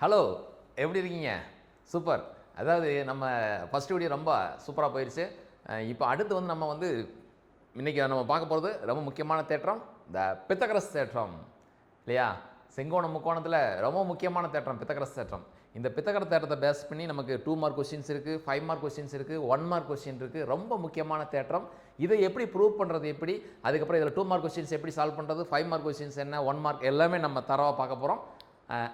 Hello, எப்படி இருக்கீங்க? Super. அதாவது நம்ம ஃபர்ஸ்ட் வீடியோ ரொம்ப சூப்பரா போயிருச்சு. இப்போ அடுத்து வந்து நம்ம வந்து இன்னைக்கு நம்ம பார்க்க போறது ரொம்ப முக்கியமான தேற்றம், த பித்தகரஸ் தேற்றம். இல்லையா? செங்கோணம் முக்கோணத்தில ரொம்ப முக்கியமான தேற்றம் பித்தகரஸ் தேற்றம். இந்த பித்தகரஸ் தேற்றத்தை பேஸ் பண்ணி நமக்கு 2 மார்க் கொஸ்டின்ஸ் இருக்கு, 5 மார்க் கொஸ்டின்ஸ் இருக்கு, 1 மார்க் கொஸ்டின் இருக்கு. ரொம்ப முக்கியமான தேற்றம். இதை எப்படி ப்ரூவ் பண்றது எப்படி? அதுக்கப்புறம் இதில் 2 மார்க் கொஸ்டின்ஸ் எப்படி சால்வ் பண்றது? 5 மார்க் கொஸ்டின்ஸ் என்ன? 1 மார்க் எல்லாமே நம்ம தரவா பார்க்க போறோம்.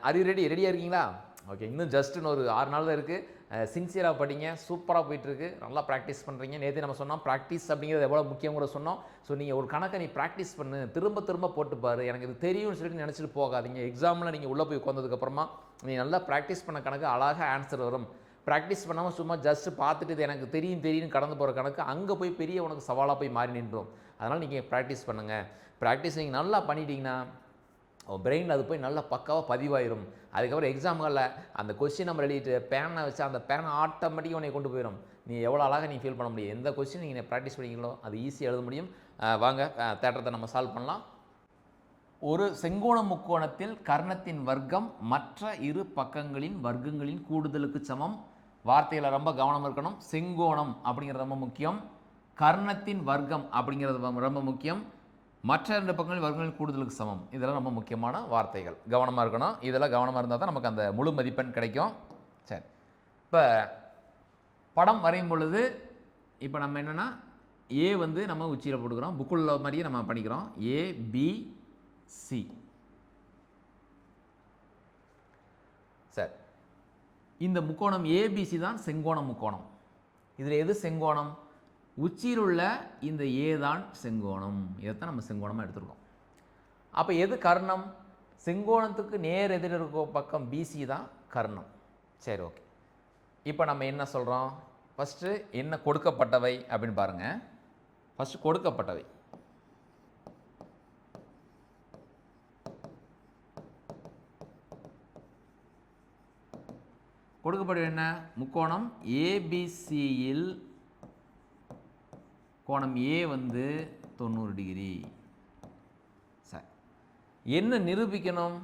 Are you ready? ரெடியாக இருக்கீங்களா? ஓகே, இன்னும் ஜஸ்ட் இன்னும் ஒரு 6 நாள் தான் இருக்குது. சின்சியராக படிங்க, சூப்பராக போயிட்டுருக்கு, நல்லா ப்ராக்டிஸ் பண்ணுறீங்க. நேற்று நம்ம சொன்னோம் ப்ராக்டிஸ் அப்படிங்கிறது எவ்வளோ முக்கியம் கூட சொன்னோம். ஸோ நீங்கள் ஒரு கணக்கை நீ ப்ராக்டிஸ் பண்ணு, திரும்ப திரும்ப போட்டுப்பார், எனக்கு இது தெரியும்னு சொல்லிட்டு நினச்சிட்டு போகாதீங்க. எக்ஸாமில் நீங்கள் உள்ளே போய் உட்காந்ததுக்கப்புறமா நீ நல்லா ப்ராக்டிஸ் பண்ண கணக்கு அழகாக ஆன்சர் வரும். ப்ராக்டிஸ் பண்ணாமல் சும்மா ஜஸ்ட் பார்த்துட்டு இது எனக்கு தெரியும் கடந்து போகிற கணக்கு அங்கே போய் பெரிய உனக்கு சவாலாக போய் மாறி நின்றோம். அதனால் நீங்கள் ப்ராக்டிஸ் பண்ணுங்கள். ப்ராக்டிஸ் நீங்கள் நல்லா பண்ணிட்டீங்கன்னா பிரெயினில் அது போய் நல்லா பக்காவாக பதிவாயிரும். அதுக்கப்புறம் எக்ஸாம்களில் அந்த கொஸ்டின் நம்ம எழுதிட்டு பேனை வச்சு அந்த பேனை ஆட்டோமேட்டிக்காக உன்னை கொண்டு போயிடும். நீ எவ்வளோ அழகாக நீ ஃபீல் பண்ண முடியும். எந்த கொஸ்டின் நீங்கள் ப்ராக்டிஸ் பண்ணிங்களோ அது ஈஸியாக எழுத முடியும். வாங்க தேற்றத்தை நம்ம சால்வ் பண்ணலாம். ஒரு செங்கோண முக்கோணத்தில் கர்ணத்தின் வர்க்கம் மற்ற இரு பக்கங்களின் வர்க்கங்களின் கூடுதலுக்கு சமம். வார்த்தையில் ரொம்ப கவனம் இருக்கணும். செங்கோணம் அப்படிங்கிறது ரொம்ப முக்கியம், கர்ணத்தின் வர்க்கம் அப்படிங்கிறது ரொம்ப முக்கியம், மற்ற 2 பக்கங்கள் வர்க்கங்களின் கூடுதலுக்கு சமம். இதெல்லாம் ரொம்ப முக்கியமான வார்த்தைகள், கவனமாக இருக்கணும். இதெல்லாம் கவனமாக இருந்தால் தான் நமக்கு அந்த முழு மதிப்பெண் கிடைக்கும். சரி, இப்போ படம் வரையும் பொழுது இப்போ நம்ம என்னென்னா ஏ வந்து நம்ம உச்சியில் போட்டுக்கிறோம், புக்குள்ள மாதிரியே நம்ம பண்ணிக்கிறோம். ஏபிசி. சரி, இந்த முக்கோணம் ஏபிசி தான் செங்கோண முக்கோணம். இதில் எது செங்கோணம்? உச்சியில் உள்ள இந்த ஏ தான் செங்கோணம். இதைத்தான் நம்ம செங்கோணமாக எடுத்துருக்கோம். அப்போ எது கர்ணம்? செங்கோணத்துக்கு நேர் எதிர் இருக்க பக்கம் பிசி தான் கர்ணம். சரி, ஓகே. இப்போ நம்ம என்ன சொல்கிறோம்? ஃபஸ்ட்டு என்ன கொடுக்கப்பட்டவை அப்படின்னு பாருங்கள். ஃபஸ்ட்டு கொடுக்கப்பட்டவை கொடுக்கப்பட்டவை என்ன? முக்கோணம் ஏபிசியில் கோணம் ஏ வந்து 90 டிகிரி. சரி, என்ன நிரூபிக்கணும்?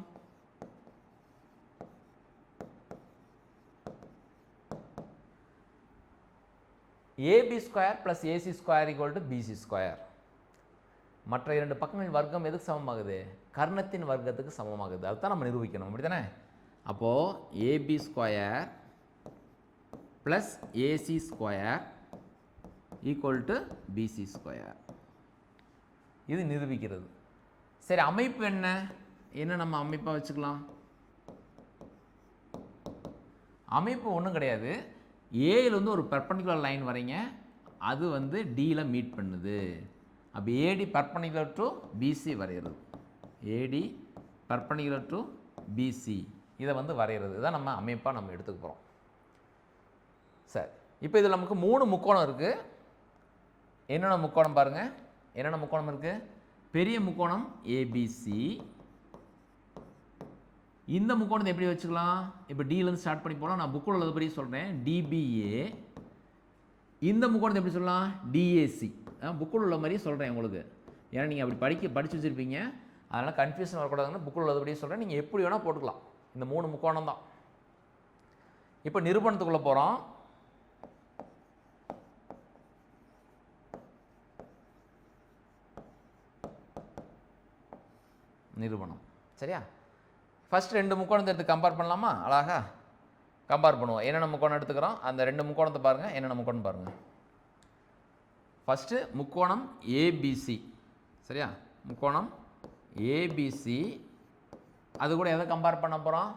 AB square plus AC square equal to BC square. மற்ற 2 பக்கங்களின் வர்க்கம் எதுக்கு சமமாகுது? கர்ணத்தின் வர்க்கத்துக்கு சமமாகுது. அதுதான் நம்ம நிரூபிக்கணும், அப்படி தானே? அப்போது AB square plus AC square equal to BC square. இது நிரூபிக்கிறது. சரி, அமைப்பு என்ன? என்ன நம்ம அமைப்பாக வச்சுக்கலாம்? அமைப்பு ஒன்றும் கிடையாது. ஏயில் வந்து ஒரு பெர்பெண்டிகுலர் லைன் வரைங்க, அது வந்து டியில் மீட் பண்ணுது. அப்போ ஏடி பெர்பெண்டிகுலர் டு பிசி வரைகிறது. ஏடி பெர்பெண்டிகுலர் டு பிசி இதை வந்து வரைகிறது. இதான் நம்ம அமைப்பாக நம்ம எடுத்துக்க போகிறோம். சரி, இப்போ இதில் நமக்கு 3 முக்கோணம் இருக்குது. என்னென்ன முக்கோணம் பாருங்கள். என்னென்ன முக்கோணம் இருக்குது? பெரிய முக்கோணம் ஏபிசி. இந்த முக்கோணத்தை எப்படி வச்சுக்கலாம்? இப்போ டிலேருந்து ஸ்டார்ட் பண்ணி போகலாம். நான் புக்கில் உள்ளது படி சொல்கிறேன், டிபிஏ. இந்த முக்கோணத்தை எப்படி சொல்லலாம்? டிஏசி. புக்கில் உள்ள மாதிரியே சொல்கிறேன் உங்களுக்கு, ஏன்னா நீங்கள் அப்படி படித்து வச்சுருப்பீங்க, அதனால் கன்ஃபியூஷன் வரக்கூடாதுன்னு புக்கில் உள்ளதுபடியே சொல்கிறேன். நீங்கள் எப்படி வேணால் போட்டுக்கலாம். இந்த 3 முக்கோணம் தான். இப்போ நிரூபணத்துக்குள்ளே போகிறோம். நிரூபணம் சரியா? ஃபஸ்ட் 2 முக்கோணத்தை எடுத்து கம்பேர் பண்ணலாமா? அழகா கம்பேர் பண்ணுவோம். என்னென்ன முக்கோணம் எடுத்துக்கிறோம் அந்த 2 முக்கோணத்தை பாருங்கள். என்னென்ன முக்கோணம் பாருங்கள். ஃபஸ்ட்டு முக்கோணம் ஏபிசி. சரியா? முக்கோணம் ஏபிசி. அது கூட எதை கம்பேர் பண்ண போகிறோம்?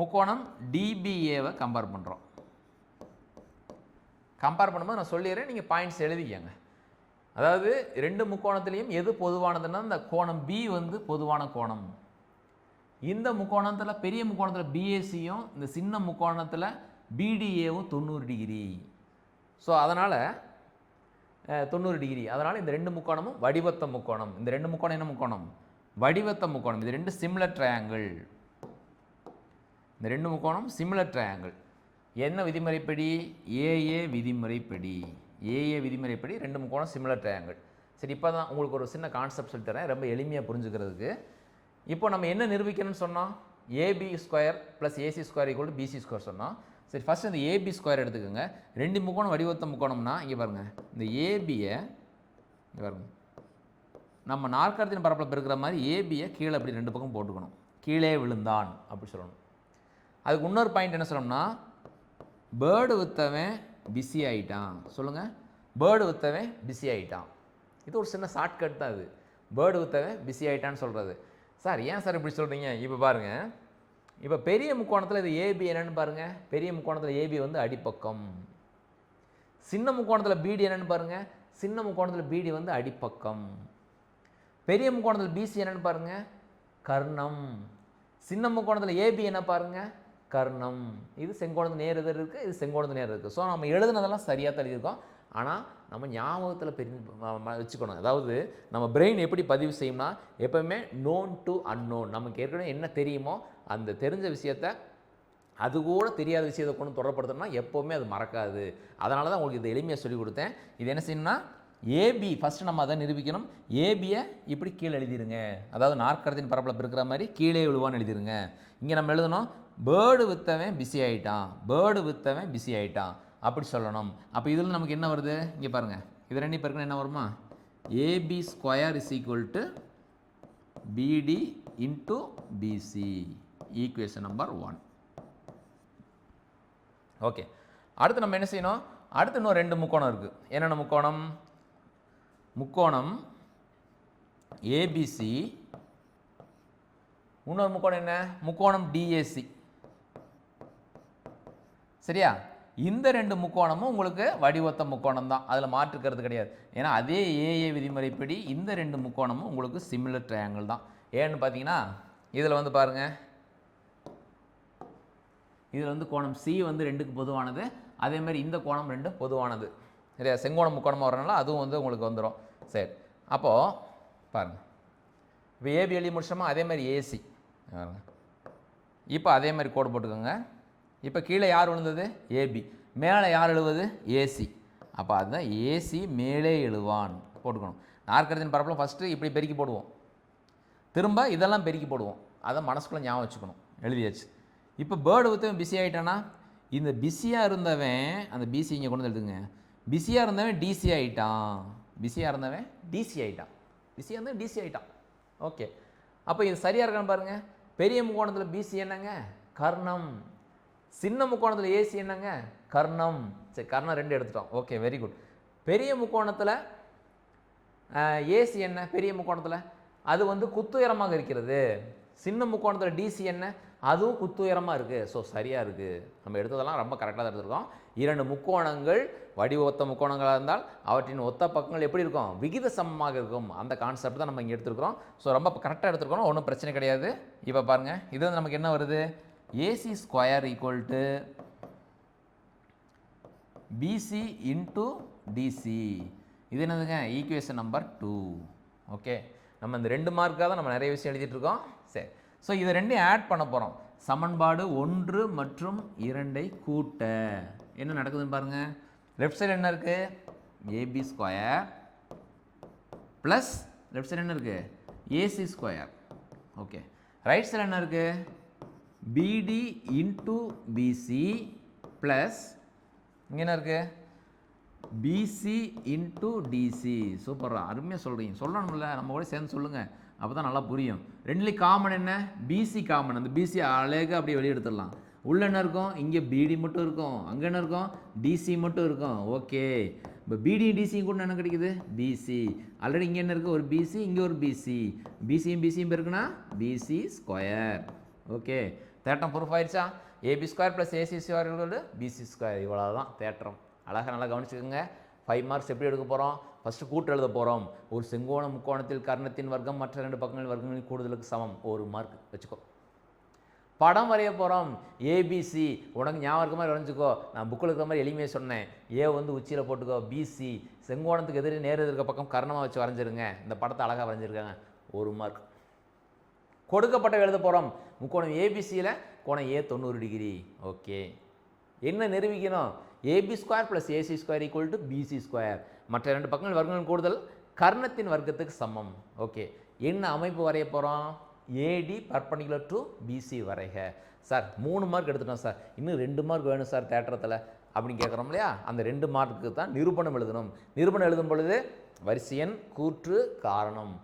முக்கோணம் டிபிஏவை கம்பேர் பண்ணுறோம். கம்பேர் பண்ணும்போது நான் சொல்லிடுறேன், நீங்கள் பாயிண்ட்ஸ் எழுதிக்கங்க. அதாவது 2 முக்கோணத்துலேயும் எது பொதுவானதுன்னா இந்த கோணம் பி வந்து பொதுவான கோணம். இந்த முக்கோணத்தில் பெரிய முக்கோணத்தில் பிஏசியும் இந்த சின்ன முக்கோணத்தில் பிடிஏவும் 90 டிகிரி. ஸோ அதனால் 90 டிகிரி. அதனால் இந்த 2 முக்கோணமும் வடிவத்த முக்கோணம். இந்த 2 முக்கோணம் என்ன முக்கோணம்? வடிவத்த முக்கோணம். இது 2 சிமிலர் ட்ரையாங்கிள். இந்த 2 முக்கோணம் சிமிலர் ட்ரையாங்கிள். என்ன விதிமுறைப்படி? ஏஏ விதிமுறைப்படி. ஏஏ விதிமுறைப்படி 2 முக்கோணம் சிமிலர் ட்ரையாங்கிள். சரி, இப்போ தான் உங்களுக்கு ஒரு சின்ன கான்செப்ட் சொல்லித்தரேன், ரொம்ப எளிமையாக புரிஞ்சுக்கிறதுக்கு. இப்போ நம்ம என்ன நிரூபிக்கணும்னு சொன்னோம்? AB square plus AC square equal to BC square சொன்னோம். சரி, ஃபஸ்ட் இந்த ஏபி ஸ்கொயர் எடுத்துக்கோங்க. ரெண்டு முக்கோணம் வடிவத்த முக்கோணம்னா இங்கே பாருங்கள், இந்த ஏபியை இங்கே பாருங்கள், நம்ம நாற்கரத்தின் பரப்பில் பெருக்கிற மாதிரி ஏபியை கீழே அப்படி ரெண்டு பக்கம் போட்டுக்கணும். கீழே விழுந்தான் அப்படி சொல்லணும். அதுக்கு இன்னொரு பாயிண்ட் என்ன சொல்லணும்னா, பேர்டு விற்றவன் பிஸி ஆகிட்டான். சொல்லுங்கள், பேர்டு விற்றவன் பிஸி ஆகிட்டான். இது ஒரு சின்ன ஷார்ட்கட் தான். அது பேர்டு விற்றவன் பிஸி ஆகிட்டான்னு சொல்கிறது. சார் ஏன் சார் இப்படி சொல்கிறீங்க? இப்போ பாருங்கள், இப்போ பெரிய முக்கோணத்தில் இது ஏபி என்னென்னு பாருங்கள். பெரிய முக்கோணத்தில் ஏபி வந்து அடிப்பக்கம். சின்ன முக்கோணத்தில் பிடி என்னென்னு பாருங்கள். சின்ன முக்கோணத்தில் பிடி வந்து அடிப்பக்கம். பெரிய முக்கோணத்தில் பிசி என்னென்னு பாருங்கள், கர்ணம். சின்ன முக்கோணத்தில் ஏபி என்ன பாருங்கள், கர்ணம். இது செங்கோணத்து நேர் எதிர் இருக்குது, இது செங்கோணத்து நேர் இருக்குது. ஸோ நம்ம எழுதுனதெல்லாம் சரியாக தான் எழுதியிருக்கோம். ஆனால் நம்ம ஞாபகத்தில் வச்சுக்கணும். அதாவது நம்ம பிரெயின் எப்படி பதிவு செய்யும்னா, எப்போவுமே நோன் டு அன்னோன். நமக்கு ஏற்கனவே என்ன தெரியுமோ அந்த தெரிஞ்ச விஷயத்தை அது கூட தெரியாத விஷயத்தை கொண்டு தொடர்படுத்தணும்னா எப்போவுமே அது மறக்காது. அதனால தான் உங்களுக்கு இதை எளிமையாக சொல்லிக் கொடுத்தேன். இது என்ன செய்யணும்னா, ஏபி ஃபஸ்ட்டு நம்ம அதை நிரூபிக்கணும். ஏபியை இப்படி கீழே எழுதிடுங்க. அதாவது நாற்கரத்தின் பரப்பில் இருக்கிற மாதிரி கீழே விழுவான்னு எழுதிடுங்க. இங்கே நம்ம எழுதணும், பேர்டு விற்றவன் பிஸி ஆகிட்டான், பேர்டு விற்றவன் பிஸி ஆகிட்டான் அப்படி சொல்லணும். அப்போ இதில் நமக்கு என்ன வருது இங்கே பாருங்கள், இது ரெண்டு பேருக்கு என்ன வருமா, AB square is equal to BD into BC. Equation number 1. Okay, அடுத்து நம்ம என்ன செய்யணும், அடுத்து இன்னும் ரெண்டு முக்கோணம் இருக்குது. என்னென்ன முக்கோணம், முக்கோணம் ஏபிசி, இன்னொரு முக்கோணம் என்ன, முக்கோணம் டிஏசி. சரியா? இந்த ரெண்டு முக்கோணமும் உங்களுக்கு வடிவொத்த முக்கோணம் தான், அதில் மாற்றுக்கிறது கிடையாது. ஏன்னா அதே ஏஏ விதிமுறைப்படி இந்த ரெண்டு முக்கோணமும் உங்களுக்கு சிமிலர் ட்ரையாங்கிள் தான். ஏன்னு பார்த்தீங்கன்னா இதில் வந்து பாருங்கள், இதில் வந்து கோணம் சி வந்து ரெண்டுக்கு பொதுவானது, அதே மாதிரி இந்த கோணம் ரெண்டு பொதுவானது. சரியா? செங்கோணம் முக்கோணமாக வரனால அதுவும் வந்து உங்களுக்கு வந்துடும். சரி, அப்போது பாருங்கள், இப்போ ஏபி எழுதி முடிச்சோமா, அதே மாதிரி ஏசி. இப்போ அதே மாதிரி கோடு போட்டுக்கோங்க. இப்போ கீழே யார் விழுந்தது, ஏபி. மேலே யார் எழுவது, ஏசி. அப்போ அதுதான் ஏசி மேலே எழுவான் போட்டுக்கணும். நாற்கரத்தின் பரப்பில் ஃபஸ்ட்டு இப்படி பெருக்கி போடுவோம், திரும்ப இதெல்லாம் பெருக்கி போடுவோம். அதை மனசுக்குள்ளே ஞாபகம் வச்சுக்கணும். எழுதியாச்சு. இப்போ பேர்டு விற்றவன் பிஸி ஆகிட்டானா, இந்த பிஸியாக இருந்தவன் அந்த பிசி இங்கே கொண்டு வந்து எழுதுங்க. பிஸியாக இருந்தவன் டிசி ஆகிட்டான், பிஸியாக இருந்தவன் டிசி ஆகிட்டான், பிஸியாக இருந்தவன் டிசி ஆகிட்டான். ஓகே, அப்போ இது சரியாக இருக்கான்னு பாருங்கள். பெரிய முக்கோணத்தில் பிசி என்னங்க, கர்ணம். சின்ன முக்கோணத்தில் ஏசி என்னங்க, கர்ணம். சரி, கர்ணம் ரெண்டு எடுத்துட்டோம். Okay, very good. பெரிய முக்கோணத்தில் ஏசி என்ன, பெரிய முக்கோணத்தில் அது வந்து குத்துயரமாக இருக்கிறது. சின்ன முக்கோணத்தில் டிசி என்ன, அதுவும் குத்துயரமாக இருக்குது. ஸோ சரியாக இருக்குது. நம்ம எடுத்ததெல்லாம் ரொம்ப கரெக்டாக தான் எடுத்துருக்கோம். இரண்டு முக்கோணங்கள் வடிவ ஒத்த முக்கோணங்களாக இருந்தால் அவற்றின் ஒத்த பக்கங்கள் எப்படி இருக்கும், விகித சமமாக இருக்கும். அந்த கான்செப்ட் தான் நம்ம இங்கே எடுத்துருக்கிறோம். ஸோ ரொம்ப கரெக்டாக எடுத்துருக்கோம், ஒன்றும் பிரச்சனை கிடையாது. இப்போ பாருங்கள், இது வந்து நமக்கு என்ன வருது, AC square equal to BC into DC. இது என்னதுங்க, ஈக்குவேஷன் நம்பர் 2. ஓகே, நம்ம இந்த 2 மார்க்காக தான் நம்ம நிறைய விஷயம் எழுதிட்டுருக்கோம். சரி, ஸோ இதை ரெண்டையும் ஆட் பண்ண போகிறோம். சமன்பாடு 1 மற்றும் 2 கூட்ட என்ன நடக்குதுன்னு பாருங்கள். லெஃப்ட் சைடு என்ன இருக்குது, AB square plus left side என்ன இருக்குது, AC square. Okay, right side என்ன இருக்குது, பிடி இன்ட்டு பிசி ப்ளஸ் இங்கே என்ன இருக்குது, பிசி இன்ட்டு டிசி. சூப்பராக அருமையாக சொல்கிறீங்க. சொல்லணும்ல, நம்ம கூட சேர்ந்து சொல்லுங்கள், அப்போ தான் நல்லா புரியும். ரெண்டுலேயும் காமன் என்ன, பிசி காமன். அந்த பிசி அழகாக அப்படியே வெளியே எடுத்துடலாம். உள்ள என்ன இருக்கும், இங்கே பிடி மட்டும் இருக்கும், அங்கே என்ன இருக்கும், டிசி மட்டும் இருக்கும். ஓகே, இப்போ பிடியும் டிசியும் கூட என்ன கிடைக்குது, பிசி. ஆல்ரெடி இங்கே என்ன இருக்குது, ஒரு பிசி, இங்கே ஒரு பிசி. பிசியும் பிசியும் இருக்குன்னா பிசி ஸ்கொயர். ஓகே, தேட்டம் ப்ரூஃப் ஆயிடுச்சா. AB square plus AC square BC square. இவ்வளோ தான் தேற்றம். அழகாக நல்லா கவனிச்சுக்கோங்க. 5 மார்க்ஸ் எப்படி எடுக்க போகிறோம், ஃபஸ்ட்டு கூட்டு எழுத போகிறோம். ஒரு செங்கோண முக்கோணத்தில் கர்ணத்தின் வர்க்கம் மற்ற 2 பக்கங்களின் வர்க்கங்களின் கூடுதலுக்கு சமம். 1 மார்க் வச்சுக்கோ. படம் வரைய போகிறோம். ஏபிசி உனக்கு ஞாபகம் இருக்க மாதிரி வரைஞ்சிக்கோ. நான் புக்கில் இருக்கிற மாதிரி எளிமையாக சொன்னேன். ஏ வந்து உச்சியில் போட்டுக்கோ. பிசி செங்கோணத்துக்கு எதிரே நேர் இருக்க பக்கம் கர்ணமாக வச்சு வரைஞ்சிருங்க. இந்த படத்தை அழகாக வரைஞ்சிருக்காங்க. 1 மார்க். கொடுக்கப்பட்ட எழுத போகிறோம். முக்கோணம் ஏபிசியில் கோணம் ஏ 90 டிகிரி. ஓகே, என்ன நிரூபிக்கணும், AB square plus AC square equal to BC square. மற்ற 2 பக்கங்கள் வர்க்கங்களின் கூடுதல் கர்ணத்தின் வர்க்கத்துக்கு சமம். ஓகே, என்ன அமைப்பு வரைய போகிறோம், ஏடி பர்பண்டிகுலர் டு பிசி வரைக. சார் 3 மார்க் எடுத்துட்டோம் சார், இன்னும் 2 மார்க் வேணும் சார் தேற்றத்தில் அப்படின்னு கேட்குறோம் இல்லையா? அந்த 2 மார்க்கு தான் நிரூபணம் எழுதணும். நிரூபணம் எழுதும் பொழுது வரிசையன், கூற்று, காரணம்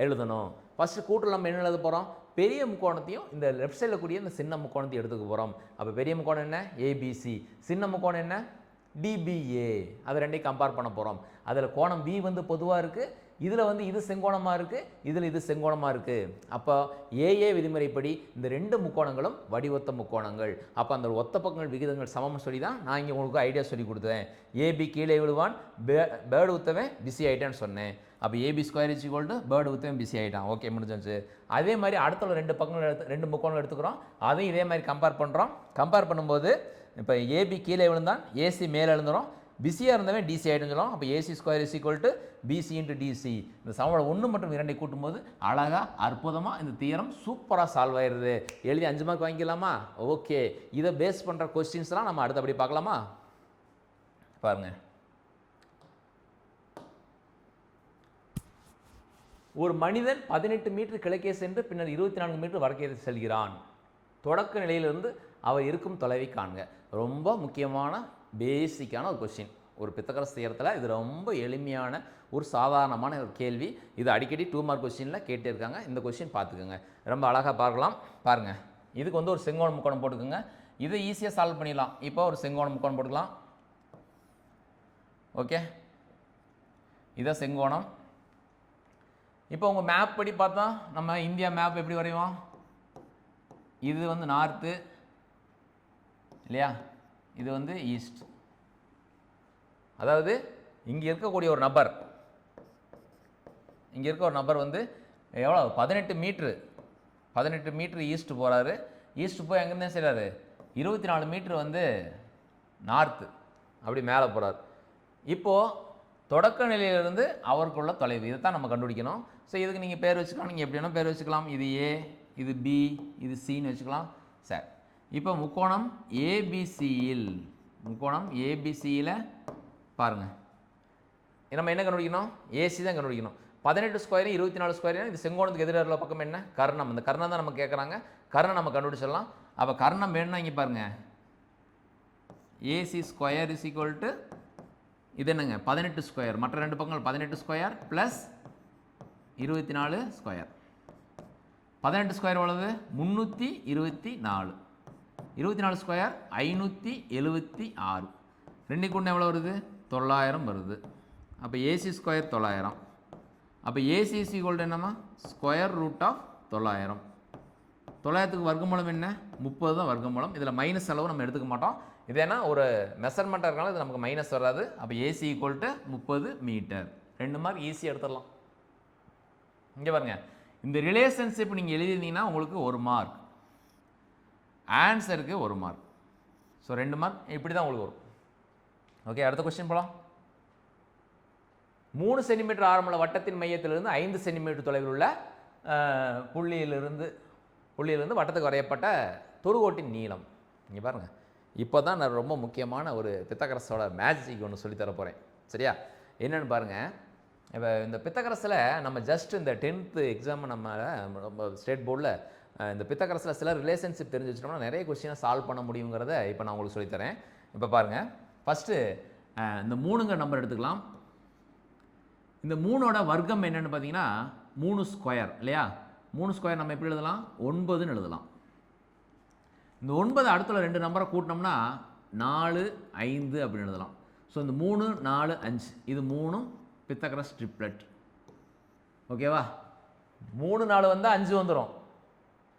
எழுதணும். ஃபஸ்ட்டு கூற்றில் நம்ம என்ன எழுத போகிறோம்? பெரிய முக்கோணத்தையும் இந்த லெஃப்ட் சைடில் கூடிய இந்த சின்ன முக்கோணத்தையும் எடுத்துக்க போகிறோம். அப்போ பெரிய முக்கோணம் என்ன? ஏபிசி. சின்ன முக்கோணம் என்ன? டிபிஏ. அது ரெண்டையும் கம்பேர் பண்ண போகிறோம். அதில் கோணம் பி வந்து பொதுவாக இருக்குது, இதில் வந்து இது செங்கோணமாக இருக்குது, இதில் இது செங்கோணமாக இருக்குது. அப்போ ஏஏ விதிமுறைப்படி இந்த 2 முக்கோணங்களும் வடிவொத்த முக்கோணங்கள். அப்போ அந்த ஒத்த பக்கங்கள் விகிதங்கள் சமம்னு சொல்லி தான் நான் இங்கே உங்களுக்கு ஐடியா சொல்லி கொடுத்தேன். ஏபி கீழே விழுவான், பேர்டு ஊற்றவன் பிஸி ஆகிட்டான்னு சொன்னேன். அப்போ AB square is equal to பேர்டு ஊற்றவன் பிஸி ஆகிட்டான். ஓகே, முடிஞ்சிச்சு. அதே மாதிரி அடுத்த 2 பக்கங்கள் 2 முக்கோணங்கள் எடுத்துக்கிறோம், அதையும் இதே மாதிரி கம்பேர் பண்ணுறோம். கம்பேர் பண்ணும்போது இப்போ ஏபி கீழே விழுந்தான், ஏசி மேலே எழுந்துடும், பிஸியாக இருந்தவன் டிசி ஆகிட்டுன்னு சொல்லுவோம். அப்போ AC square is equal to BC into DC. இந்த சமோட 1 மற்றும் 2 கூட்டும்போது அழகாக அற்புதமாக இந்த தியரம் சூப்பராக சால்வ் ஆயிடுது. எழுதி 5 மார்க் வாங்கிக்கலாமா? ஓகே. இதை பேஸ் பண்ணுற கொஸ்டின்ஸ்லாம் நம்ம அடுத்தபடி பார்க்கலாமா? பாருங்கள். ஒரு மனிதன் 18 மீட்டர் கிழக்கே சென்று பின்னர் 24 மீட்டர் வடக்கே செல்கிறான். தொடக்க நிலையிலிருந்து அவர் இருக்கும் தொலைவை காண்க. ரொம்ப முக்கியமான பேசிக்கான ஒரு கொஸ்டின். ஒரு பித்தகரஸ் தியரத்தில் இது ரொம்ப எளிமையான ஒரு சாதாரணமான ஒரு கேள்வி. இது அடிக்கடி 2 மார்க் கொஸ்டினில் கேட்டே இருக்காங்க. இந்த கொஸ்டின் பார்த்துக்கோங்க, ரொம்ப அழகாக பார்க்கலாம். பாருங்கள், இதுக்கு வந்து ஒரு செங்கோண முக்கோணம் போட்டுக்கோங்க. இதை ஈஸியாக சால்வ் பண்ணிடலாம். இப்போ ஒரு செங்கோண முக்கோணம் போட்டுக்கலாம். ஓகே, இதை செங்கோணம். இப்போ உங்கள் மேப் படி பார்த்தா நம்ம இந்தியா மேப் எப்படி வரைவோம்? இது வந்து நார்த்து இல்லையா, இது வந்து ஈஸ்ட். அதாவது இங்கே இருக்கக்கூடிய ஒரு நபர், இங்கே இருக்க ஒரு நபர் வந்து எவ்வளோ 18 மீட்ரு ஈஸ்ட் போகிறாரு. ஈஸ்ட் போய் எங்கேருந்து செய்கிறாரு? 24 மீட்ரு வந்து நார்த்து அப்படி மேலே போகிறார். இப்போது தொடக்க நிலையிலிருந்து அவருக்குள்ள தொலைவு, இதை தான் நம்ம கண்டுபிடிக்கணும். ஸோ இதுக்கு நீங்கள் பேர் வச்சுக்கலாம், நீங்கள் எப்படி வேணால் பேர் வச்சுக்கலாம். இது ஏ, இது பி, இது சின்னு வச்சுக்கலாம். சரி, இப்போ முக்கோணம் ஏபிசியில் பாருங்கள், நம்ம என்ன கண்டுபிடிக்கணும்? ஏசி தான் கண்டுபிடிக்கணும். 18 ஸ்கொயரும் 24 ஸ்கொயரும் இது செங்கோணத்துக்கு எதிராக பக்கம் என்ன? கர்ணம். இந்த கர்ணம் தான் நம்ம கேட்குறாங்க. கர்ணம் நம்ம கண்டுபிடிச்சிடலாம். அப்போ கர்ணம் வேணும்னா இங்கே பாருங்கள், AC square is equal to இது என்னங்க 18 ஸ்கொயர், மற்ற 2 பக்கங்கள் 18 ஸ்கொயர் ப்ளஸ் 24 ஸ்கொயர். 18 ஸ்கொயர் எவ்வளவு? 324. 24 ஸ்கொயர் 576. 2 கூட்டினா எவ்வளோ வருது? 900 வருது. அப்போ ஏசி ஸ்கொயர் 900. அப்போ ஏசி இஸ் ஈக்குவல் டு என்னம்மா? Square root of 900. 900க்கு வர்க்கமூலம் என்ன? 30 தான் வர்க்கமூலம். இதில் மைனஸ் அளவு நம்ம எடுத்துக்க மாட்டோம். இது ஏன்னா ஒரு மெஷர்மெண்ட்டாக இருக்கனால இது நமக்கு மைனஸ் வராது. அப்போ AC equal to 30 metre. 2 mark ஈஸியாக எடுத்துடலாம். இங்கே பாருங்கள், இந்த ரிலேஷன்ஷிப் நீங்கள் எழுதியிருந்தீங்கன்னா உங்களுக்கு 1 மார்க், ஆன்சருக்கு 1 மார்க். ஸோ 2 மார்க் இப்படி தான் உங்களுக்கு வரும். ஓகே, அடுத்த கொஸ்டின் போகலாம். 3 சென்டிமீட்டர் ஆரமுள்ள வட்டத்தின் மையத்திலிருந்து 5 சென்டிமீட்டர் தொலைவில் உள்ள புள்ளியிலிருந்து வட்டத்துக்கு வரையப்பட்ட தொடுகோட்டின் நீளம். இங்கே பாருங்கள், இப்போ தான் நான் ரொம்ப முக்கியமான ஒரு பித்தகரஸோட மேஜிக் ஒன்று சொல்லித்தர போகிறேன். சரியா? என்னென்னு பாருங்கள். இப்போ இந்த பித்தகரஸில் நம்ம ஜஸ்ட் இந்த 10th எக்ஸாம் நம்ம ரொம்ப ஸ்டேட் போர்டில் இந்த பித்தகரஸில் சில ரிலேஷன்ஷிப் தெரிஞ்சு வச்சிட்டோம்னா நிறைய கொஸ்டினை சால்வ் பண்ண முடியுங்கிறத இப்போ நான் உங்களுக்கு சொல்லித்தரேன். இப்போ பாருங்கள், ஃபஸ்ட்டு இந்த 3ங்கிற நம்பர் எடுத்துக்கலாம். இந்த 3ஓட வர்க்கம் என்னென்னு பார்த்தீங்கன்னா 3 ஸ்கொயர் இல்லையா? 3 ஸ்கொயர் நம்ம எப்படி எழுதலாம்? 9ன்னு எழுதலாம். இந்த 9 அடுத்துள்ள 2 நம்பரை கூட்டினோம்னா 4, 5 அப்படின்னு எழுதலாம். ஸோ இந்த 3, 4, 5 இது 3 பித்தகரஸ் ட்ரிப்ளெட். ஓகேவா? 3 4 வந்தால் 5 வந்துடும்,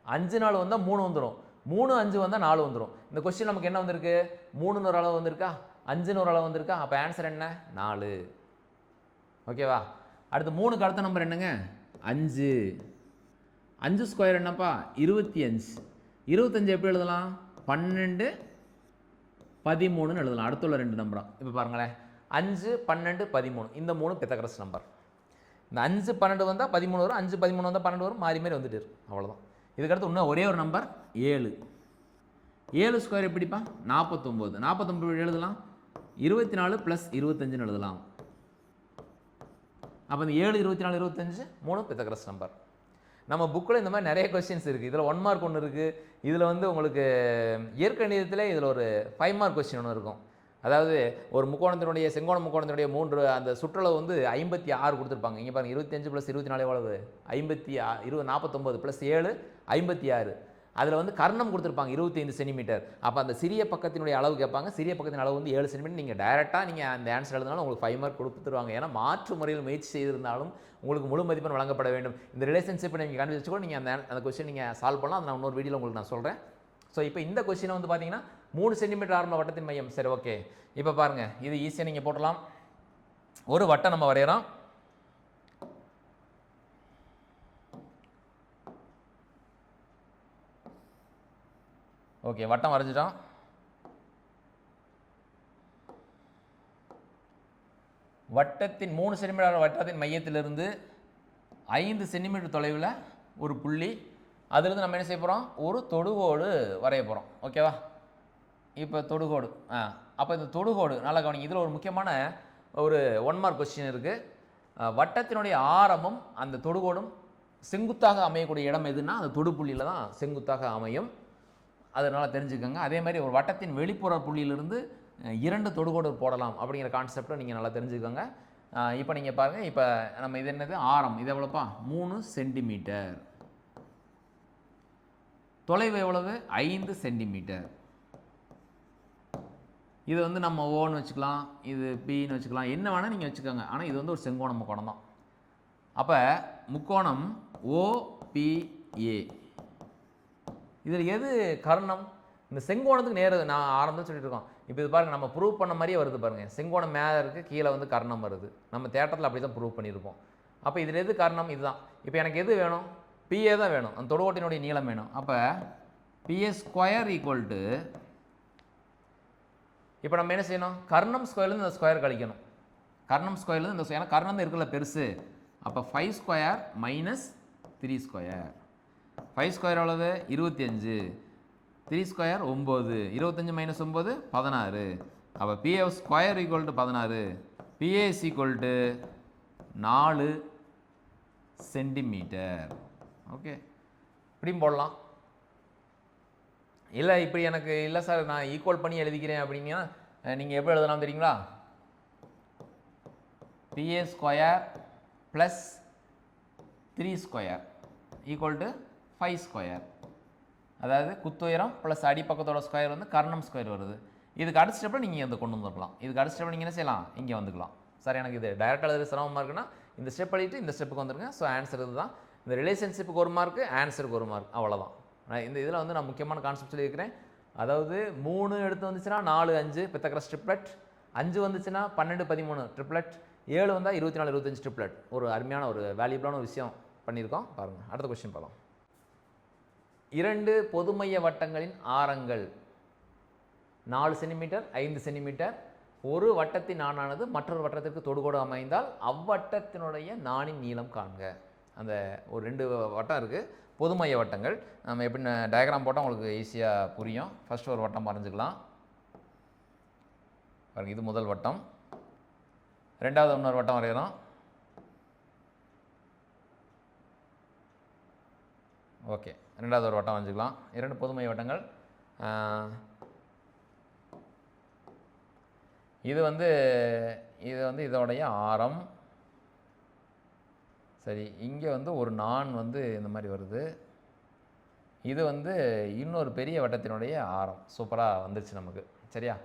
5 4 வந்தால் 3 வந்துடும், 3 5 வந்தால் 4 வந்துடும். இந்த கொஸ்டின் நமக்கு என்ன வந்திருக்கு? 3ன்னு ஒரு அளவு வந்திருக்கா, 5ன்னு ஒரு அளவு வந்திருக்கா. அப்போ ஆன்சர் என்ன? 4. ஓகேவா? அடுத்து 3க்கு அடுத்த நம்பர் என்னங்க? 5. 5 ஸ்கொயர் என்னப்பா? 25. 25 எப்படி எழுதலாம்? 12, 13ன்னு எழுதலாம். அடுத்துள்ள 2 நம்பரா. இப்போ பாருங்களேன், 5, 12, 13 இந்த 3 பித்தகரஸ் நம்பர். இந்த 5 12 வந்தால் 13 வரும், 5 13 வந்தால் 12 வரும், மாறி மாறி வந்துட்டு இருக்கும். அவ்வளோதான். இதுக்கடுத்து இன்னும் ஒரே ஒரு நம்பர் 7. 7 ஸ்கொயர் எப்படிப்பா? 49. 49 எழுதலாம் 24 + 25ன்னு எழுதலாம். அப்போ இந்த 7, 24, 25 3 பித்தகரஸ் நம்பர். நம்ம புக்கில் இந்த மாதிரி நிறைய கொஸ்டின்ஸ் இருக்குது. இதில் 1 மார்க் ஒன்று இருக்குது. இதில் வந்து உங்களுக்கு இயற்கணிதத்தில் இதில் ஒரு 5 மார்க் கொஸ்டின் ஒன்று இருக்கும். அதாவது ஒரு முக்கோணத்தினுடைய செங்கோண முக்கோணத்தினுடைய 3 அந்த சுற்றளவு வந்து 56 கொடுத்துருப்பாங்க. இங்கே பாருங்கள் 25 + 24 எவ்வளவு 49 + 7 56. அதில் வந்து கர்ணம் கொடுத்துருப்பாங்க 25 சென்டிமீட்டர். அப்போ அந்த சிறிய பக்கத்தினுடைய அளவு கேட்பாங்க. சிறிய பக்கத்தின் அளவு வந்து 7 சென்டிமீட்டர். நீங்கள் டைரெக்டாக நீங்கள் அந்த ஆன்சர் எழுதினாலும் உங்களுக்கு 5 மார்க் கொடுத்துருவாங்க. ஏன்னா மாற்று முறையில் முயற்சி செய்திருந்தாலும் உங்களுக்கு முழு மதிப்பெண் வழங்கப்பட வேண்டும். இந்த ரிலேஷன்ஷிப்பை நீங்கள் கண்டுபிடிச்சு கூட நீங்கள் அந்த கொஸ்டின் நீங்கள் சால்வ் பண்ணலாம். அதை நான் இன்னொரு வீடியோவில் உங்களுக்கு நான் சொல்கிறேன். ஸோ இப்போ இந்த கொஸ்டினை வந்து பார்த்தீங்கன்னா 3 சென்டிமீட்டர் ஆரம்ப வட்டத்தின் மையம். சரி, ஓகே. இப்போ பாருங்கள், இது ஈஸியாக நீங்கள் போட்டலாம். ஒரு வட்டம் நம்ம வரைகிறோம். ஓகே, வட்டம் வரைஞ்சிட்டோம். வட்டத்தின் 3 சென்டிமீட்டர் வட்டத்தின் மையத்திலிருந்து 5 சென்டிமீட்டர் தொலைவில் ஒரு புள்ளி. அதிலிருந்து நம்ம என்ன செய்ய போகிறோம், ஒரு தொடுகோடு வரைய போகிறோம். ஓகேவா? இப்போ தொடுகோடு. அப்போ இந்த தொடுகோடு நல்லா கவனிங்க. இதில் ஒரு முக்கியமான ஒரு 1 மார்க் கொஸ்டின் இருக்குது. வட்டத்தினுடைய ஆரமும் அந்த தொடுகோடும் செங்குத்தாக அமையக்கூடிய இடம் எதுன்னா அந்த தொடுப்புள்ளியில் தான் செங்குத்தாக அமையும். அதனால் தெரிஞ்சுக்கோங்க. அதே மாதிரி ஒரு வட்டத்தின் வெளிப்புற புள்ளியிலிருந்து 2 தொடுகோடு போடலாம் அப்படிங்கிற கான்செப்டை நீங்கள் நல்லா தெரிஞ்சுக்கோங்க. இப்போ நீங்கள் பாருங்கள், இப்போ நம்ம இது என்னது ஆரம், இது எவ்வளோப்பா 3 சென்டிமீட்டர். தொலைவு எவ்வளவு 5 சென்டிமீட்டர். இது வந்து நம்ம ஓன்னு வச்சுக்கலாம், இது பின்னு வச்சுக்கலாம், என்ன வேணால் நீங்கள் வச்சுக்கோங்க. ஆனால் இது வந்து ஒரு செங்கோண முக்கோணம் தான். அப்போ முக்கோணம் OPA. இதில் எது கர்ணம்? இந்த செங்கோணத்துக்கு நேரு நான் ஆரம்பம் சொல்லிட்டு இருக்கோம். இப்போ இது பாருங்கள், நம்ம ப்ரூவ் பண்ண மாதிரியே வருது பாருங்கள். செங்கோணம் மேலே இருக்குது, கீழே வந்து கர்ணம் வருது. நம்ம தேட்டத்தில் அப்படி தான் ப்ரூவ் பண்ணியிருப்போம். அப்போ இதில் எது கர்ணம்? இதுதான். இப்போ எனக்கு எது வேணும்? PA தான் வேணும். அந்த தொடுகோட்டினுடைய நீளம் வேணும். அப்போ PA ஸ்கொயர் ஈக்குவல் டு, இப்போ நம்ம என்ன செய்யணும், கர்ணம் ஸ்கொயர்லேருந்து இந்த ஸ்கொயர் கழிக்கணும். கர்ணம் ஸ்கொயர்லேருந்து இந்த, ஏன்னா கர்ணம் தான் இருக்குல்ல பெருசு. அப்போ 5 ஸ்கொயர் மைனஸ் 3 ஸ்கொயர். 5 ஸ்கொயர் எவ்வளவு 25, 3 ஸ்கொயர் 9, 25 மைனஸ் 9 16. அப்போ PA square equal to 16. PA is equal to 4 centimetre. Okay, இப்படியும் போடலாம். இல்லை இப்படி எனக்கு இல்லை சார் நான் ஈக்குவல் பண்ணி எழுதிக்கிறேன் அப்படின்னா நீங்கள் எப்படி எழுதலாம் தெரியுங்களா? PA square plus 3 square equal to 5 square. அதாவது குத்துயரம் ப்ளஸ் அடிப்பக்கத்தோட ஸ்கொயர் வந்து கர்ணம் ஸ்கொயர் வருது. இதுக்கு அடுத்த ஸ்டெப்பில் நீங்கள் இதை கொண்டு வந்துருக்கலாம். இதுக்கு அடுத்த ஸ்டெப்பில் நீங்கள் என்ன செய்யலாம், இங்கே வந்துக்கலாம். சார் எனக்கு இது டைரெக்டாக எழுதுற சிரமமாக இருக்குன்னா இந்த ஸ்டெப் எழுதிட்டு இந்த ஸ்டெப்புக்கு வந்துருங்க. ஸோ ஆன்சர் இது தான். இந்த ரிலேஷன்ஷிப்புக்கு 1 மார்க்கு, ஆன்சருக்கு 1 மார்க், அவ்வளோதான். இந்த இதில் வந்து நான் முக்கியமான கான்செப்ட் சொல்லியிருக்கிறேன். அதாவது 3 எடுத்து வந்துச்சுன்னா 4 5 பித்தகரஸ் ட்ரிப்ளெட், 5 வந்துச்சுன்னா 12 13 ட்ரிப்ளெட், 7 வந்தால் 24 25 ட்ரிப்ளெட். ஒரு அருமையான ஒரு வேல்யூபிளான ஒரு விஷயம் பண்ணியிருக்கோம். பாருங்கள், அடுத்த கொஸ்டின் பார்க்கலாம். 2 பொதுமைய வட்டங்களின் ஆரங்கள் 4 சென்டிமீட்டர் 5 சென்டிமீட்டர். ஒரு வட்டத்தின் நாணானது மற்றொரு வட்டத்திற்கு தொடுகோடு அமைந்தால் அவ்வட்டத்தினுடைய நாணின் நீளம் காண்க. அந்த ஒரு 2 வட்டம் இருக்குது, பொதுமைய வட்டங்கள். நம்ம எப்படி டயக்ராம் போட்டால் உங்களுக்கு ஈஸியாக புரியும். ஃபஸ்ட்டு ஒரு வட்டம் வரைஞ்சிக்கலாம். பாருங்கள், இது முதல் வட்டம். ரெண்டாவது இன்னொரு வட்டம் வரைகிறோம். ஓகே, ரெண்டாவது ஒரு வட்டம் வரைஞ்சிக்கலாம். 2 பொதுமைய வட்டங்கள். இது வந்து இதோடைய ஆரம். சரி, இங்கே வந்து ஒரு நான் வந்து இந்த மாதிரி வருது. இது வந்து இன்னொரு பெரிய வட்டத்தினுடைய ஆரம். சூப்பராக வந்துருச்சு நமக்கு. சரியா?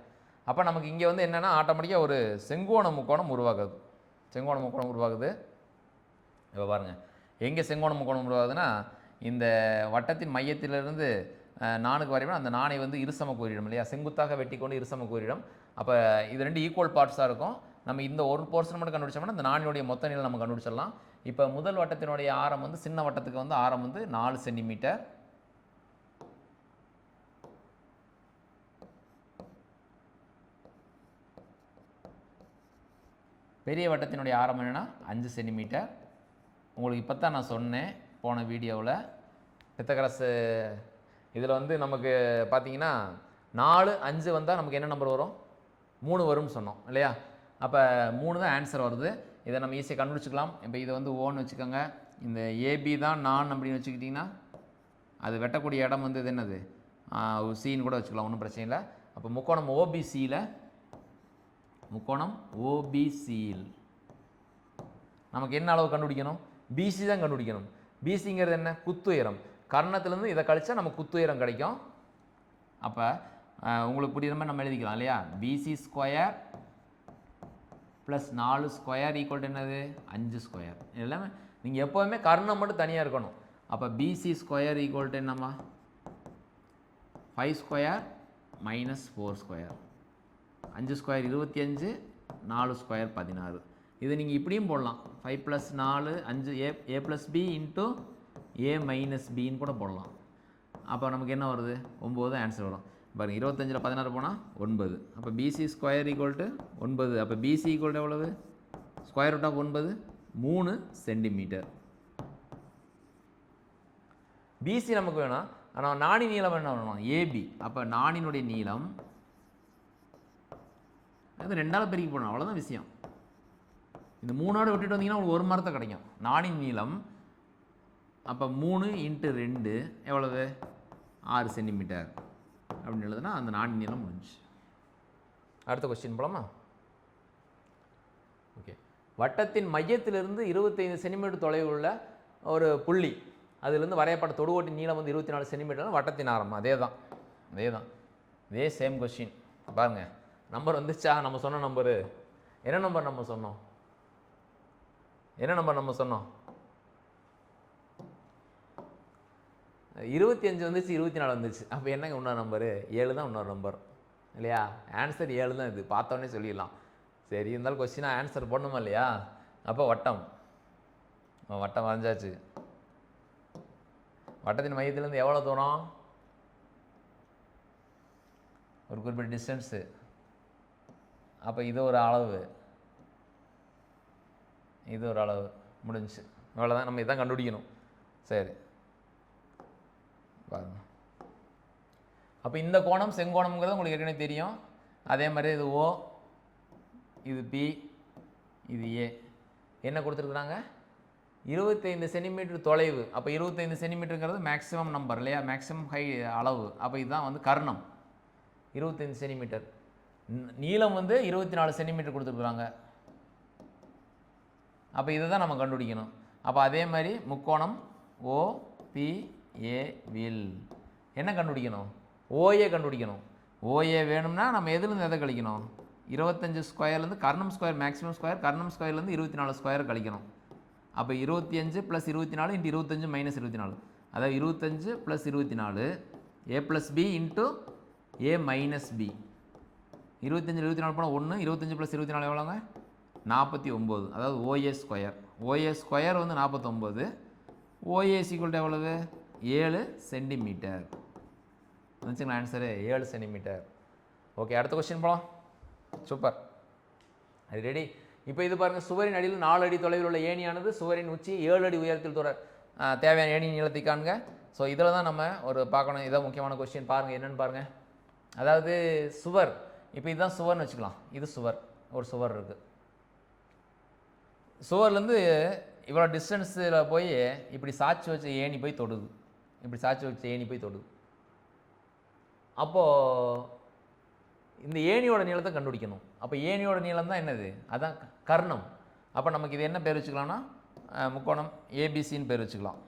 அப்போ நமக்கு இங்கே வந்து என்னென்னா ஆட்டோமேட்டிக்காக ஒரு செங்கோண முக்கோணம் உருவாகுது. செங்கோண முக்கோணம் உருவாகுது. இப்போ பாருங்கள், எங்கே செங்கோண முக்கோணம் உருவாகுதுன்னா இந்த வட்டத்தின் மையத்திலிருந்து நானுக்கு வரையும் அந்த நாணை வந்து இருசம கூறிடும் இல்லையா? செங்குத்தாக வெட்டி கொண்டு இருசம கூறிடும். அப்போ இது 2 ஈக்குவல் பார்ட்ஸாக இருக்கும். நம்ம இந்த ஒரு போர்ஷன் மட்டும் கண்டுபிடிச்சோம்னா இந்த நாணினுடைய மொத்த நீளம் நம்ம கண்டுபிடிச்சிடலாம். இப்போ முதல் வட்டத்தினுடைய ஆரம் வந்து சின்ன வட்டத்துக்கு வந்து ஆரம் வந்து 4 சென்டிமீட்டர். பெரிய வட்டத்தினுடைய ஆரம் என்னென்னா 5 சென்டிமீட்டர். உங்களுக்கு இப்போ தான் நான் சொன்னேன் போன வீடியோவில். பித்தகரஸ் இதில் வந்து நமக்கு பார்த்தீங்கன்னா 4 5 வந்தால் நமக்கு என்ன நம்பர் வரும்? 3 வரும்னு சொன்னோம் இல்லையா? அப்போ 3 தான் ஆன்சர் வருது. இதை நம்ம ஈஸியாக கண்டுபிடிச்சிக்கலாம். இப்போ இது வந்து ஓன்னு வச்சுக்கோங்க, இந்த ஏபி தான் நான் அப்படின்னு வச்சுக்கிட்டிங்கன்னா அது வெட்டக்கூடிய இடம் வந்து இது என்னது சின்னு கூட வச்சுக்கலாம், ஒன்றும் பிரச்சனை இல்லை. அப்போ முக்கோணம் ஓபிசியில் நமக்கு என்ன அளவு கண்டுபிடிக்கணும்? பிசி தான் கண்டுபிடிக்கணும். பிசிங்கிறது என்ன? குத்துயரம். கர்ணத்துலேருந்து இதை கழிச்சா நமக்கு குத்துயரம் கிடைக்கும். அப்போ உங்களுக்கு புரியுற மாதிரி நம்ம எழுதிக்கலாம் இல்லையா? PC square plus 4 square equal to என்னது? 5 ஸ்கொயர். எல்லாமே நீங்கள் எப்போவுமே கர்ணம் மட்டும் தனியாக இருக்கணும். அப்போ பிசி ஸ்கொயர் ஈக்குவல் டு என்னம்மா? 5 square minus 4 square. 5 square 25, 4 square 16. இது நீங்கள் இப்படியும் போடலாம். 5 + 4 5 a + b இன்ட்டு a - bன்னு கூட போடலாம். அப்போ நமக்கு என்ன வருது? 9 ஆன்சர் வரும். பாருங்கள், 25ல் 16 போனால் 9. அப்போ பிசி ஸ்கொயர் ஈக்குவல் டு 9. அப்போ பிசி ஈக்குவல் டு எவ்வளவு? Square root of 9 3 centimetre. BC நமக்கு வேணும், ஆனால் நாணி நீளம் என்ன வேணும்? ஏபி. அப்போ நாணினுடைய நீளம் அது 2ஆல் பெருக்கி போடணும், அவ்வளோதான் விஷயம். இந்த 3ஓடு விட்டுட்டு வந்தீங்கன்னா உங்களுக்கு 1 மரத்தை கிடைக்கும். நாணின் நீளம் அப்போ 3 × 2 எவ்வளவு? 6 சென்டிமீட்டர் அப்படின்னு எழுதுனா அந்த நாணின் நீளம் முடிஞ்சு. அடுத்த கொஸ்டின் போலாமா? ஓகே. வட்டத்தின் மையத்திலிருந்து 25 சென்டிமீட்டர் தொலைவில் உள்ள ஒரு புள்ளி, அதிலிருந்து வரையப்பட்ட தொடுகோட்டின் நீளம் வந்து 24 சென்டிமீட்டர். வட்டத்தின் ஆரம் அதே தான் இதே சேம் கொஸ்டின். பாருங்கள், நம்பர் வந்துச்சா? நம்ம சொன்ன நம்பரு என்ன நம்பர்? நம்ம சொன்னோம் 25 வந்துச்சு, 24 வந்துச்சு. அப்போ என்னங்க இன்னொரு நம்பரு? 7 தான் இன்னொரு நம்பர் இல்லையா? ஆன்சர் 7 தான். இது பார்த்தோன்னே சொல்லிடலாம். சரி, இருந்தாலும் கொஸ்டினாக ஆன்சர் போடணுமா இல்லையா? அப்போ வட்டம் வரைஞ்சாச்சு. வட்டத்தின் மையத்திலேருந்து எவ்வளோ தூரம்? ஒரு குறிப்பிட்ட டிஸ்டன்ஸு. அப்போ இது ஒரு அளவு, இது ஒரு அளவு, முடிஞ்சு. அவ்வளோதான், நம்ம இதான் கண்டுபிடிக்கணும். சரி பாருங்க. அப்போ இந்த கோணம் செங்கோணம்ங்கிறது உங்களுக்கு ஏற்கனவே தெரியும். அதே மாதிரி இது ஓ, இது பி, இது ஏ. என்ன கொடுத்துருக்குறாங்க? 25 சென்டிமீட்டர் தொலைவு. அப்போ 25 சென்டிமீட்டருங்கிறது மேக்ஸிமம் நம்பர் இல்லையா? மேக்ஸிமம் ஹை அளவு. அப்போ இதுதான் வந்து கர்ணம். 25 சென்டிமீட்டர். நீளம் வந்து 24 சென்டிமீட்டர் கொடுத்துருக்குறாங்க. அப்போ இதை தான் நம்ம கண்டுபிடிக்கணும். அப்போ அதே மாதிரி முக்கோணம் ஓபிஏவில் என்ன கண்டுபிடிக்கணும்? ஓஏ கண்டுபிடிக்கணும். ஓஏ வேணும்னா நம்ம எதுலேருந்து எதை கழிக்கணும்? 25 ஸ்கொயர்லேருந்து கர்ணம் ஸ்கொயர் மேக்ஸிமம் ஸ்கொயர், கர்ணம் ஸ்கொயர்லேருந்து 24 ஸ்கொயர் கழிக்கணும். அப்போ 25 + 24 × 25 - 24. அதாவது 25 + 24 a + b into a - b. 25 24 போனால் 1, 25 + 24 எவ்வளோங்க? 49. அதாவது ஓஏ ஸ்கொயர். ஓஏ ஸ்கொயர் வந்து 49. ஓஏ = எவ்வளவு? 7 சென்டிமீட்டர். வந்துச்சுங்களா ஆன்சரு? 7 சென்டிமீட்டர். ஓகே, அடுத்த கொஸ்டின் போகலாம். சூப்பர், அது ரெடி. இப்போ இது பாருங்கள், சுவரின் அடியில் 4 அடி தொலைவில் உள்ள ஏணியானது சுவரின் உச்சி 7 அடி உயரத்தில் தேவையான ஏணி நீளத்தை காண்க. ஸோ இதில் தான் நம்ம ஒரு பார்க்கணும். இதான் முக்கியமான கொஸ்டின். பாருங்கள் என்னென்னு பாருங்கள். அதாவது சுவர், இப்போ இதுதான் சுவர்னு வச்சுக்கலாம். இது சுவர், ஒரு சுவர் இருக்குது. சுவர்லேருந்து இவ்வளோ டிஸ்டன்ஸில் போய் இப்படி சாட்சி வச்ச ஏணி போய் தொடுது. அப்போது இந்த ஏணியோட நீளத்தை கண்டுபிடிக்கணும். அப்போ ஏணியோட நீளம் தான் என்னது? அதான் கர்ணம். அப்போ நமக்கு இது என்ன பேர் வச்சுக்கலாம்னா முக்கோணம் ஏபிசின்னு பேர் வச்சுக்கலாம்.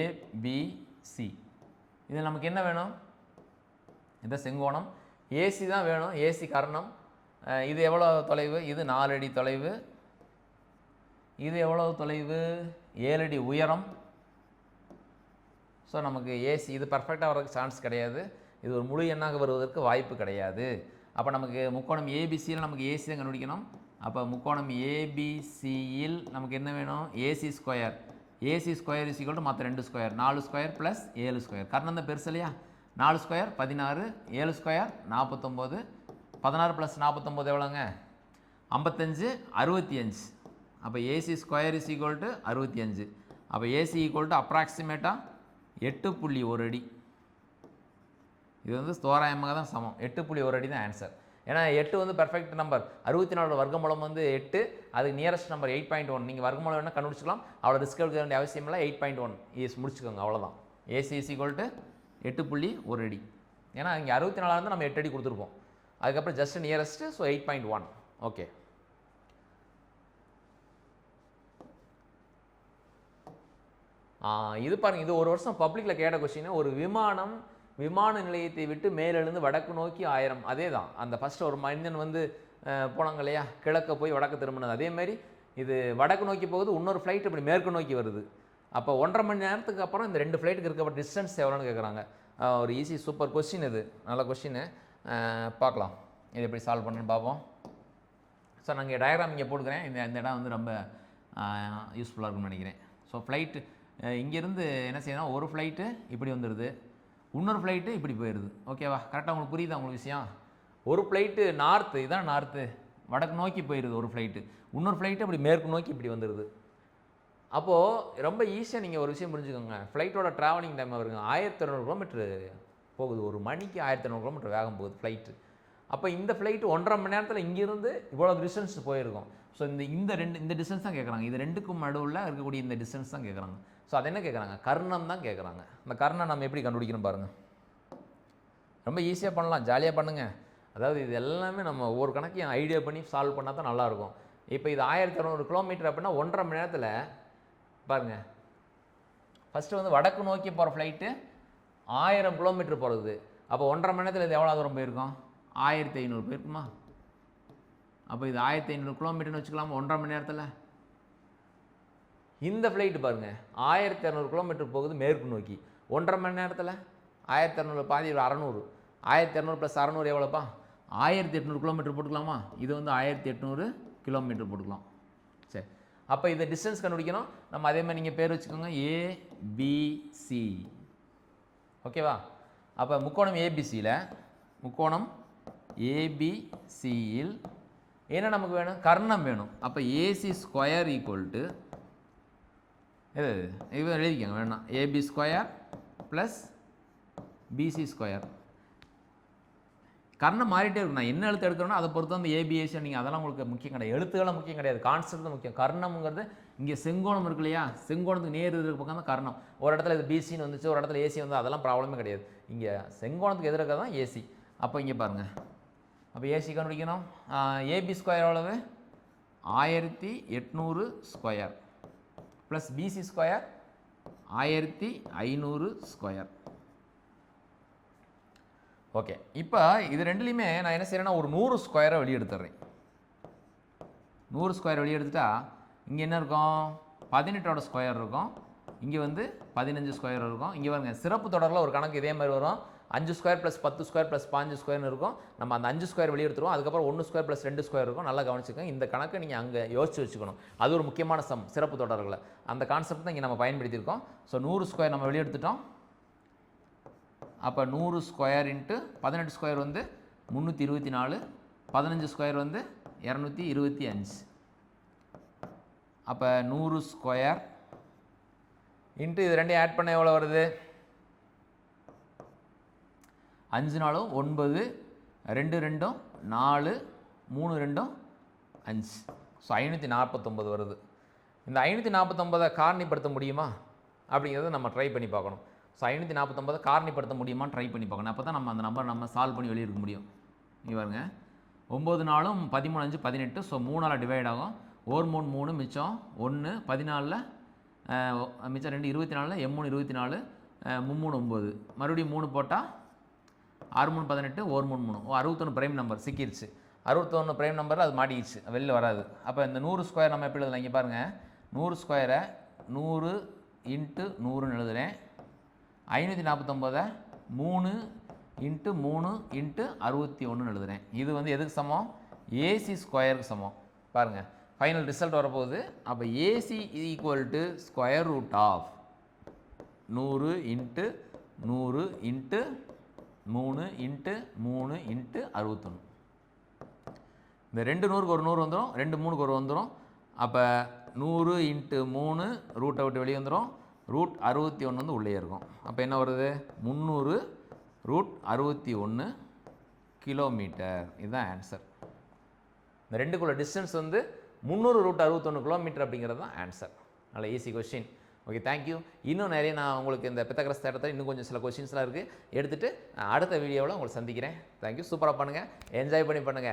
ஏபிசி. இது நமக்கு என்ன வேணும்? இது செங்கோணம். ஏசி தான் வேணும், ஏசி கர்ணம். இது எவ்வளோ தொலைவு? இது 4 அடி தொலைவு. இது எவ்வளோ தொலைவு? 7 அடி உயரம். ஸோ நமக்கு ஏசி இது பர்ஃபெக்டாக வரதுக்கு சான்ஸ் கிடையாது. இது ஒரு முழு எண்ணாக வருவதற்கு வாய்ப்பு கிடையாது. அப்போ நமக்கு முக்கோணம் ஏபிசியில் நமக்கு ஏசி தான் கண்டுபிடிக்கணும். அப்போ முக்கோணம் ஏபிசியில் நமக்கு என்ன வேணும்? AC square. ஏசி ஸ்கொயர் = மற்ற 2 ஸ்கொயர். 4 square + 7 square. கர்ணம் தான் பெருசு இல்லையா? 4 ஸ்கொயர் 16, 7 ஸ்கொயர் 49. 16 + 49 எவ்வளோங்க? 55, 65. அப்போ ஏசி ஸ்கொயர் = 65. அப்போ ஏசி = அப்ராக்சிமேட்டாக 8.1 அடி. இது வந்து தோராயமாக தான் சமம். 8.1 அடி தான் ஆன்சர். ஏன்னா 8 வந்து பெர்ஃபெக்ட் நம்பர். 64 வர்க்கமூலம் வந்து 8, அதுக்கு நியரஸ்ட் நம்பர் 8.1. நீங்கள் வர்க்கமூலம் வேணால் கண்டுபிடிச்சிக்கலாம், அவ்வளோ ரிஸ்க் எடுக்க வேண்டிய அவசியம் இல்லை. 8.1 ஈஸ் முடிச்சுக்கோங்க, அவ்வளோதான். ஏசி இஸ் ஈக்குவல் டு 8.1 அடி. ஏன்னா இங்கே 64 இருந்தால் நம்ம 8 அடி கொடுத்துருப்போம். அதுக்கப்புறம் ஜஸ்ட் நியரஸ்ட்டு, ஸோ 8.1. ஓகே, இது பாருங்கள், இது ஒரு வருஷம் பப்ளிக்கில் கேட்ட கொஸ்டின். ஒரு விமான நிலையத்தை விட்டு மேலெழுந்து வடக்கு நோக்கி 1000. அதே தான் அந்த ஃபஸ்ட்டு ஒரு மனிதன் வந்து போனாங்க இல்லையா, கிழக்க போய் வடக்கு திரும்பினது. அதேமாதிரி இது வடக்கு நோக்கி போகுது, இன்னொரு ஃப்ளைட் இப்படி மேற்கு நோக்கி வருது. அப்போ 1.5 மணி நேரத்துக்கு அப்புறம் இந்த 2 ஃப்ளைட்டுக்கு இருக்க டிஸ்டன்ஸ் எவ்வளோன்னு கேட்குறாங்க. ஒரு ஈஸி சூப்பர் கொஸ்டின் இது, நல்ல கொஸ்டின். பார்க்கலாம் இது எப்படி சால்வ் பண்ணுன்னு பார்ப்போம். ஸோ நாங்கள் டயக்ராம் இங்கே போட்டுக்கிறேன். இந்த இடம் வந்து ரொம்ப யூஸ்ஃபுல்லாக இருக்கும்னு நினைக்கிறேன். ஸோ ஃப்ளைட்டு இங்கேருந்து என்ன செய்யணும், ஒரு ஃப்ளைட்டு இப்படி வந்துடுது, இன்னொரு ஃப்ளைட்டு இப்படி போயிடுது. ஓகேவா, கரெக்டாக உங்களுக்கு புரியுதா உங்களுக்கு விஷயம்? ஒரு ஃப்ளைட்டு நார்த்து, இதான் நார்த்து, வடக்கு நோக்கி போயிடுது ஒரு ஃப்ளைட்டு, இன்னொரு ஃப்ளைட்டு அப்படி மேற்கு நோக்கி இப்படி வந்துடுது. அப்போது ரொம்ப ஈஸியாக நீங்கள் ஒரு விஷயம் புரிஞ்சுக்கோங்க. ஃப்ளைட்டோட ட்ராவலிங் டைம் வருங்க 1200 கிலோமீட்ரு போகுது, ஒரு மணிக்கு 1200 கிலோமீட்டர் வேகம் போகுது ஃப்ளைட்டு. அப்போ இந்த ஃப்ளைட்டு 1.5 மணி நேரத்தில் இங்கேருந்து இவ்வளோ டிஸ்டன்ஸ் போயிருக்கும். ஸோ இந்த டிஸ்டன்ஸ் தான் கேட்குறாங்க. இது ரெண்டுக்கும் நடுவில் இருக்கக்கூடிய இந்த டிஸ்டன்ஸ் தான் கேட்குறாங்க. ஸோ அது என்ன கேட்குறாங்க, கர்ணம் தான் கேட்குறாங்க. இந்த கர்ணம் நம்ம எப்படி கண்டுபிடிக்கணும் பாருங்கள். ரொம்ப ஈஸியாக பண்ணலாம், ஜாலியாக பண்ணுங்கள். அதாவது இது எல்லாமே நம்ம ஒவ்வொரு கணக்கையும் ஐடியா பண்ணி சால்வ் பண்ணால் தான் நல்லாயிருக்கும். இப்போ இது 1200 கிலோமீட்டர் அப்படின்னா 1.5 மணி நேரத்தில் பாருங்கள். ஃபஸ்ட்டு வந்து வடக்கு நோக்கி போகிற ஃப்ளைட்டு 1000 கிலோமீட்டர் போகிறது. அப்போ 1.5 மணி நேரத்தில் இது எவ்வளோ தூரம் போயிருக்கோம், 1500 போயிருக்குமா? அப்போ இது 1500 கிலோமீட்டர்னு வச்சுக்கலாமா 1.5 மணி நேரத்தில். இந்த ஃப்ளைட்டு பாருங்கள் 1200 கிலோமீட்டர் போகுது மேற்கு நோக்கி, 1.5 மணி நேரத்தில் 1200 பாதி 600, 1200 + 600 எவ்வளோப்பா, 1800 கிலோமீட்டர் போட்டுக்கலாமா? இது வந்து 1800 கிலோமீட்டர் போட்டுக்கலாம். சரி, அப்போ இதை டிஸ்டன்ஸ் கண்டுபிடிக்கணும். நம்ம அதே மாதிரி நீங்கள் பேர் வச்சுக்கோங்க, ஏபிசி. ஓகேவா? அப்போ முக்கோணம் ஏபிசியில் என்ன நமக்கு வேணும், கர்ணம் வேணும். அப்போ ஏசி ஸ்கொயர் ஈக்குவல் டு இது எழுதிக்கோங்க வேணாம், AB square plus BC square. கர்ணம் மாறிட்டே இருக்கும். நான் என்ன எழுத்து எடுக்கிறேனோ அதை பொறுத்து அந்த ஏபிஎஸ்சி, நீங்கள் அதெல்லாம் உங்களுக்கு முக்கியம் கிடையாது, எழுத்துக்கெல்லாம் முக்கியம் கிடையாது, கான்செப்ட் தான் முக்கியம். கர்ணம்ங்கிறது இங்கே செங்கோணம் இருக்கு இல்லையா, செங்கோணத்துக்கு நேர் இருக்கிற பக்கம் தான் கர்ணம். ஒரு இடத்துல இது பிசின்னு வந்துச்சு, ஒரு இடத்துல ஏசி வந்து, அதெல்லாம் ப்ராப்ளமே கிடையாது. இங்கே செங்கோணத்துக்கு எதிர்க்க தான் ஏசி. அப்போ இங்கே பாருங்கள், அப்போ ஏசி கண்டுபிடிக்கணும். ஏபி ஸ்கொயர் எவ்வளவு, 1800 square plus BC square 1500 square. Okay, இப்போ இது ரெண்டுலேயுமே நான் என்ன செய்கிறேன்னா ஒரு 100 ஸ்கொயரை வெளியெடுத்துட்றேன். 100 ஸ்கொயர் வெளியெடுத்துட்டா இங்கே என்ன இருக்கும், 18ஓட ஸ்கொயர் இருக்கும், இங்கே வந்து 15 ஸ்கொயர் இருக்கும். இங்கே பாருங்க, சிறப்பு தொடரில் ஒரு கணக்கு இதே மாதிரி வரும், 5 ஸ்கொயர் + 10 ஸ்கொயர் + 5 ஸ்கொயர்னு இருக்கும். நம்ம அந்த 5 ஸ்கொயர் வெளியெடுத்துருவோம், அதுக்கப்புறம் 1 ஸ்கொயர் + 2 ஸ்கொயர் இருக்கும். நல்லா கவனிச்சுக்கோங்க, இந்த கணக்கை நீங்கள் அங்கே யோசிச்சு வச்சுக்கணும். அது ஒரு முக்கியமான சிறப்பு தொடர்களை, அந்த கான்செப்ட் தான் இங்கே நம்ம பயன்படுத்தியிருக்கோம். ஸோ 100 ஸ்கொயர் நம்ம வெளியெடுத்துட்டோம். அப்போ 100 ஸ்கொயர் இன்ட்டு 18 ஸ்கொயர் வந்து 324, 15 ஸ்கொயர் வந்து 225. அப்போ 100 ஸ்கொயர் இன்ட்டு இது ரெண்டையும் ஆட் பண்ண எவ்வளோ வருது, 5 நாளும் 9, 2 2 4, 3 2 5. ஸோ 549 வருது. இந்த 549 காரணிப்படுத்த முடியுமா அப்படிங்கிறத நம்ம ட்ரை பண்ணி பார்க்கணும். ஸோ 549 காரணிப்படுத்த முடியுமான்னு ட்ரை பண்ணி பார்க்கணும். அப்போ தான் நம்ம அந்த நம்பர் நம்ம சால்வ் பண்ணி வெளியே இருக்க முடியும். இங்கே பாருங்க, 9 நாளும் 13 5 18. ஸோ 3ஆல் டிவைட் ஆகும். 1 3 3 மிச்சம் 1, 14 மிச்சம் 2 24, M3 24, 3 9, மறுபடியும் 3 போட்டால் 6 3 18, 1 3 3, 61 பிரைம் நம்பர் சிக்கிடுச்சு. 61 பிரைம் நம்பரில் அது மாட்டிக்கிடுச்சு, வெளில வராது. அப்போ இந்த 100 ஸ்கொயர் நம்ம எப்படி எழுதலாம், இங்கே பாருங்கள், 100 ஸ்கொயரை 100 இன்ட்டு 100ன்னு எழுதுகிறேன். 549 3 இன்ட்டு 3 இன்ட்டு 61ன்னு எழுதுகிறேன். இது வந்து எதுக்கு சமம், ஏசி ஸ்கொயருக்கு சமம். பாருங்கள், ஃபைனல் ரிசல்ட் வரப்போகுது. அப்போ AC equal to square root of 100 into 100 into 3 into 3 into 61. இந்த 2 100க்கு ஒரு 100 வந்துடும், 2 3க்கு ஒரு வந்துடும். அப்போ 100 இன்ட்டு 3 ரூட்டை விட்டு வெளியே வந்துடும், ரூட் 61 வந்து உள்ளே இருக்கும். அப்போ என்ன வருது, 300 √61 கிலோமீட்டர். இதுதான் ஆன்சர். இந்த ரெண்டுக்குள்ள டிஸ்டன்ஸ் வந்து 300 √61 கிலோமீட்டர் அப்படிங்கிறது தான் ஆன்சர். நல்ல ஈஸி கொஸ்டின். Okay, thank you. இன்னும் நிறைய நான் உங்களுக்கு இந்த பித்தகரஸ் தேற்றத்தில் இன்னும் கொஞ்சம் சில கொஸ்டின்ஸ்லாம் இருக்குது, எடுத்துகிட்டு அடுத்த வீடியோவில் உங்களை சந்திக்கிறேன். தேங்க்யூ. சூப்பராக பண்ணுங்கள், என்ஜாய் பண்ணி பண்ணுங்கள்.